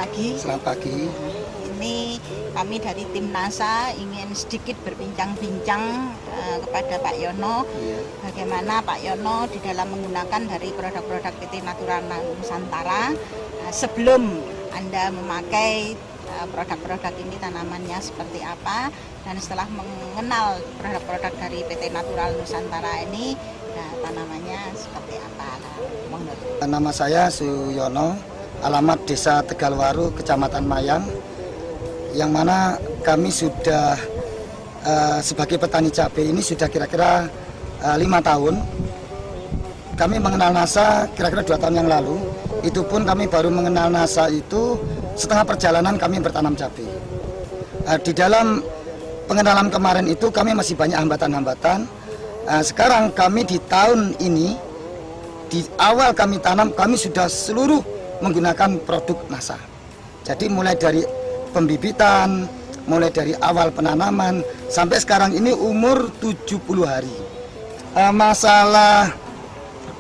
pagi. Selamat pagi. Ini kami dari tim NASA ingin sedikit berbincang-bincang kepada Pak Yono. Bagaimana Pak Yono di dalam menggunakan dari produk-produk PT Natural Nusantara. Sebelum Anda memakai produk-produk ini tanamannya seperti apa, dan setelah mengenal produk-produk dari PT Natural Nusantara ini, tanamannya seperti apa? Nama saya Suyono, alamat Desa Tegalwaru, Kecamatan Mayang, yang mana kami sudah sebagai petani cabai ini sudah kira-kira 5 tahun. Kami mengenal NASA kira-kira 2 tahun yang lalu. Itu pun kami baru mengenal NASA itu setengah perjalanan kami bertanam cabai. Di dalam pengenalan kemarin itu kami masih banyak hambatan-hambatan. Sekarang kami di tahun ini, di awal kami tanam, kami sudah seluruh menggunakan produk NASA. Jadi mulai dari pembibitan, mulai dari awal penanaman, sampai sekarang ini umur 70 hari. Masalah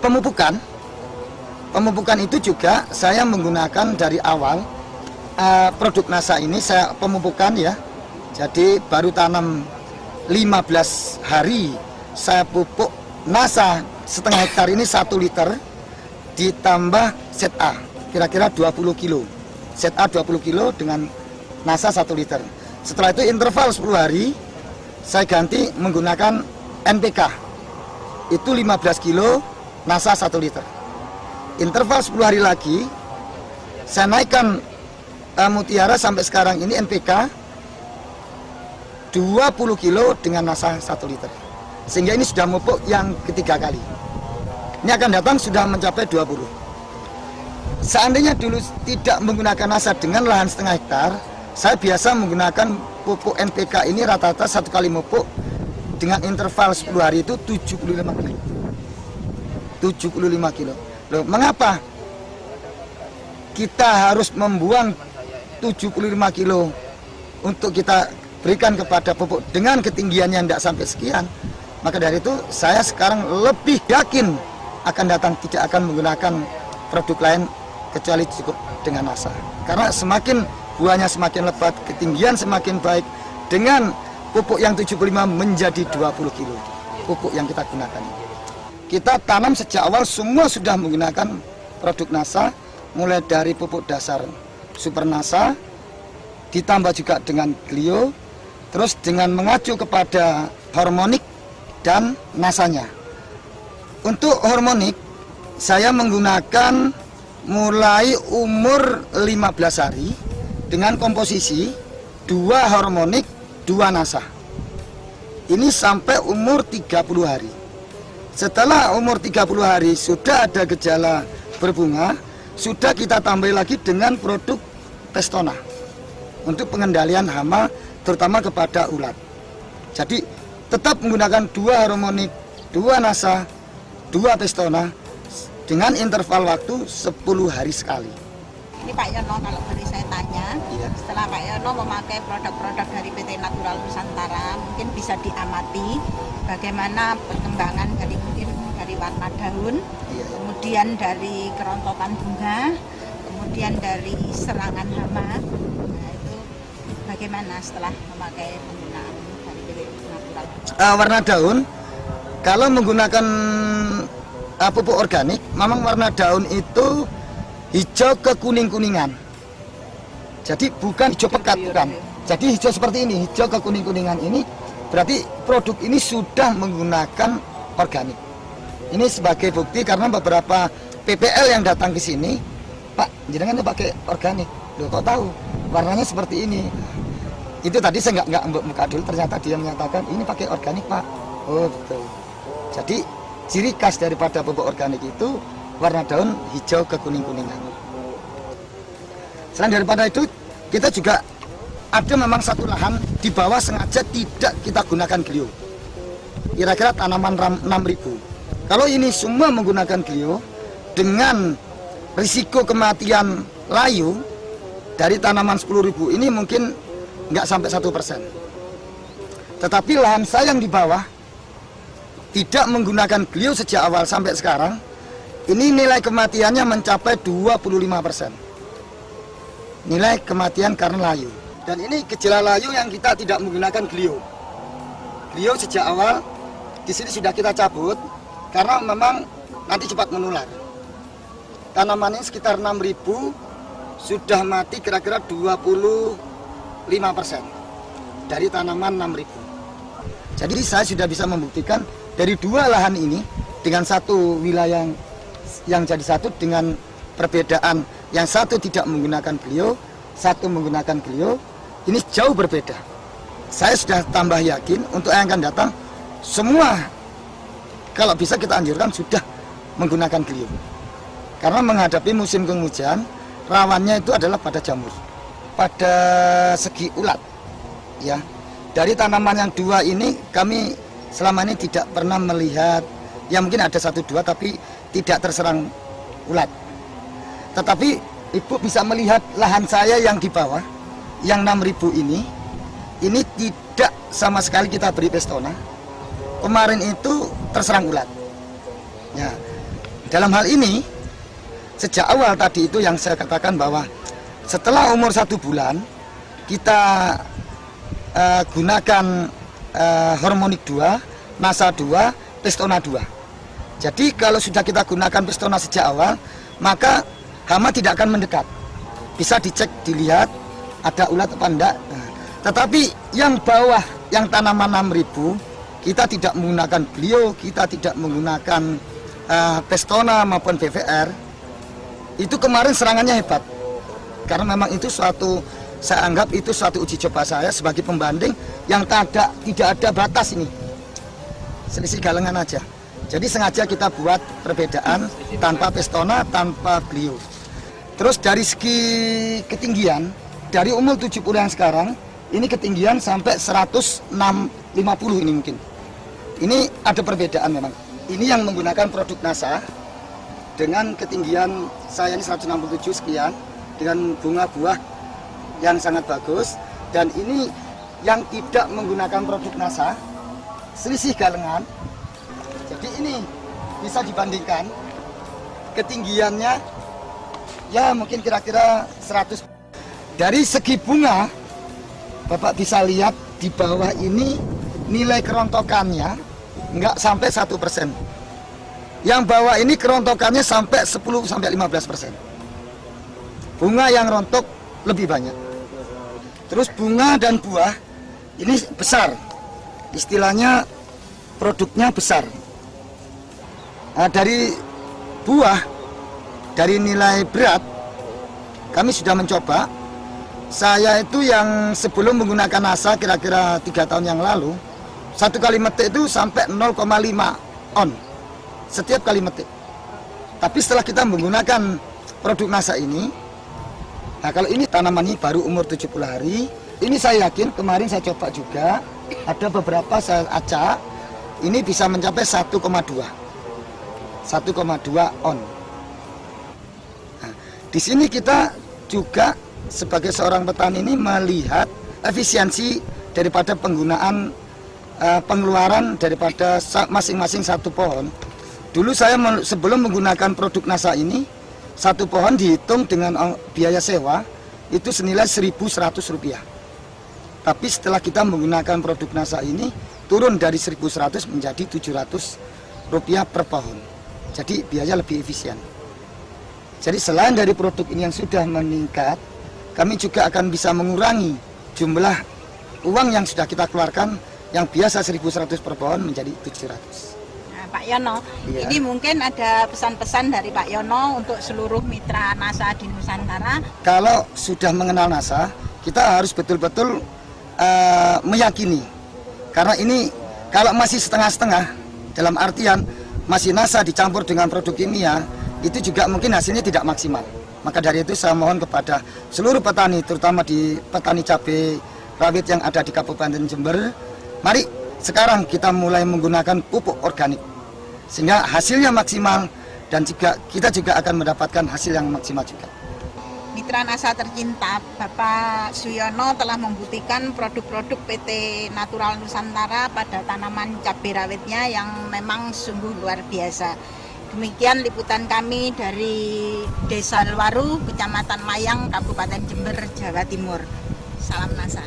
pemupukan itu juga saya menggunakan dari awal. Produk NASA ini saya pemupukan ya. Jadi baru tanam 15 hari saya pupuk NASA setengah hektar ini 1 liter ditambah set A kira-kira 20 kilo. Set A 20 kilo dengan NASA 1 liter. Setelah itu interval 10 hari saya ganti menggunakan NPK. Itu 15 kilo NASA 1 liter. Interval 10 hari lagi saya naikkan Mutiara sampai sekarang ini NPK 20 kilo dengan NASA 1 liter. Sehingga ini sudah mupuk yang ketiga kali. Ini akan datang sudah mencapai 20. Seandainya dulu tidak menggunakan NASA dengan lahan setengah hektar, saya biasa menggunakan pupuk NPK ini rata-rata 1 kali mupuk dengan interval 10 hari itu 75 kilo. 75 kilo. Loh, mengapa kita harus membuang 75 kilo untuk kita berikan kepada pupuk dengan ketinggian yang tidak sampai sekian? Maka dari itu saya sekarang lebih yakin akan datang tidak akan menggunakan produk lain kecuali cukup dengan NASA. Karena semakin buahnya semakin lebat, ketinggian semakin baik, dengan pupuk yang 75 menjadi 20 kilo pupuk yang kita gunakan. Kita tanam sejak awal semua sudah menggunakan produk NASA, mulai dari pupuk dasar Super NASA, ditambah juga dengan Glio, terus dengan mengacu kepada hormonik dan nasanya. Untuk hormonik saya menggunakan mulai umur 15 hari dengan komposisi 2 hormonik 2 NASA. Ini sampai umur 30 hari. Setelah umur 30 hari sudah ada gejala berbunga, sudah kita tambah lagi dengan produk Pestona untuk pengendalian hama terutama kepada ulat. Jadi tetap menggunakan 2 hormonik, 2 NASA, 2 Pestona dengan interval waktu 10 hari sekali. Ini Pak Yono, kalau boleh saya tanya, setelah Pak Yono memakai produk-produk dari PT Natural Nusantara, mungkin bisa diamati bagaimana perkembangan dari mungkin dari warna daun, kemudian dari kerontokan bunga, kemudian dari serangan hama. Nah, itu bagaimana setelah memakai penggunaan dari PT Natural? Warna daun, kalau menggunakan pupuk organik, memang warna daun itu hijau ke kuning-kuningan. Jadi bukan hijau pekat, bukan. Jadi hijau seperti ini, hijau ke kuning-kuningan ini berarti produk ini sudah menggunakan organik. Ini sebagai bukti karena beberapa PPL yang datang ke sini, Pak, jenengan pakai organik. Loh, kok tahu? Warnanya seperti ini. Itu tadi saya nggak buka dulu, ternyata dia menyatakan ini pakai organik, Pak. Oh, betul. Jadi ciri khas daripada pupuk organik itu warna daun hijau ke kuning-kuningan. Selain daripada itu, kita juga ada memang satu lahan di bawah sengaja tidak kita gunakan Glio. Kira-kira tanaman 6.000. Kalau ini semua menggunakan Glio dengan risiko kematian layu dari tanaman 10.000 ini mungkin nggak sampai 1%. Tetapi lahan saya yang di bawah tidak menggunakan Glio sejak awal sampai sekarang, ini nilai kematiannya mencapai 25%. nilai kematian karena layu. Dan ini gejala layu yang kita tidak menggunakan glio. Glio sejak awal di sini sudah kita cabut karena memang nanti cepat menular. Tanaman ini sekitar 6.000 sudah mati kira-kira 25% dari tanaman 6.000. Jadi saya sudah bisa membuktikan dari dua lahan ini dengan satu wilayah yang jadi satu dengan perbedaan yang satu tidak menggunakan glio, satu menggunakan glio, ini jauh berbeda. Saya sudah tambah yakin untuk yang akan datang semua kalau bisa kita anjurkan sudah menggunakan glio. Karena menghadapi musim penghujan rawannya itu adalah pada jamur. Pada segi ulat ya. Dari tanaman yang dua ini kami selama ini tidak pernah melihat, ya mungkin ada 1-2 tapi tidak terserang ulat. Tetapi Ibu bisa melihat lahan saya yang di bawah, yang 6.000 ini tidak sama sekali kita beri Pestona. Kemarin itu terserang ulat. Ya, dalam hal ini sejak awal tadi itu yang saya katakan bahwa setelah umur 1 bulan kita gunakan hormonik 2, Nasa 2, Pestona 2. Jadi kalau sudah kita gunakan Pestona sejak awal, maka hama tidak akan mendekat. Bisa dicek, dilihat ada ulat apa enggak. Tetapi yang bawah, yang tanaman 6.000, kita tidak menggunakan glio, kita tidak menggunakan Pestona maupun BVR. Itu kemarin serangannya hebat. Karena memang itu saya anggap itu suatu uji coba saya sebagai pembanding yang tidak ada batas ini. Selisih galengan aja. Jadi sengaja kita buat perbedaan tanpa Pestona, tanpa glio. Terus dari segi ketinggian, dari umur 70 yang sekarang, ini ketinggian sampai 150 ini mungkin. Ini ada perbedaan memang. Ini yang menggunakan produk Nasa dengan ketinggian saya ini 167 sekian, dengan bunga buah yang sangat bagus. Dan ini yang tidak menggunakan produk Nasa, selisih galengan. Jadi ini bisa dibandingkan ketinggiannya ya mungkin kira-kira 100. Dari segi bunga, Bapak bisa lihat di bawah ini nilai kerontokannya nggak sampai 1%. Yang bawah ini kerontokannya sampai 10-15%. Bunga yang rontok lebih banyak. Terus bunga dan buah ini besar. Istilahnya produknya besar. Nah, dari buah, dari nilai berat, kami sudah mencoba. Saya itu yang sebelum menggunakan Nasa kira-kira 3 tahun yang lalu, satu kali metik itu sampai 0,5 on setiap kali metik. Tapi setelah kita menggunakan produk Nasa ini, nah kalau ini tanaman ini baru umur 70 hari, ini saya yakin kemarin saya coba juga, ada beberapa saya acak, ini bisa mencapai 1,2 on. Nah, di sini kita juga sebagai seorang petani ini melihat efisiensi daripada penggunaan pengeluaran daripada masing-masing satu pohon. Dulu saya sebelum menggunakan produk Nasa ini, satu pohon dihitung dengan biaya sewa itu senilai Rp1.100. Tapi setelah kita menggunakan produk Nasa ini, turun dari 1.100 menjadi Rp700 per pohon. Jadi biaya lebih efisien. Jadi selain dari produk ini yang sudah meningkat, kami juga akan bisa mengurangi jumlah uang yang sudah kita keluarkan yang biasa 1.100 per pohon menjadi 700. Nah, Pak Yono, iya. Ini mungkin ada pesan-pesan dari Pak Yono untuk seluruh mitra Nasa di Nusantara. Kalau sudah mengenal Nasa, kita harus betul-betul meyakini. Karena ini kalau masih setengah-setengah, dalam artian masih Nasa dicampur dengan produk kimia, itu juga mungkin hasilnya tidak maksimal. Maka dari itu saya mohon kepada seluruh petani, terutama di petani cabai rawit yang ada di Kabupaten Jember, mari sekarang kita mulai menggunakan pupuk organik sehingga hasilnya maksimal dan juga kita juga akan mendapatkan hasil yang maksimal juga. Mitra Nasa tercinta, Bapak Suyono telah membuktikan produk-produk PT Natural Nusantara pada tanaman cabai rawitnya yang memang sungguh luar biasa. Demikian liputan kami dari Desa Waru, Kecamatan Mayang, Kabupaten Jember, Jawa Timur. Salam NASA.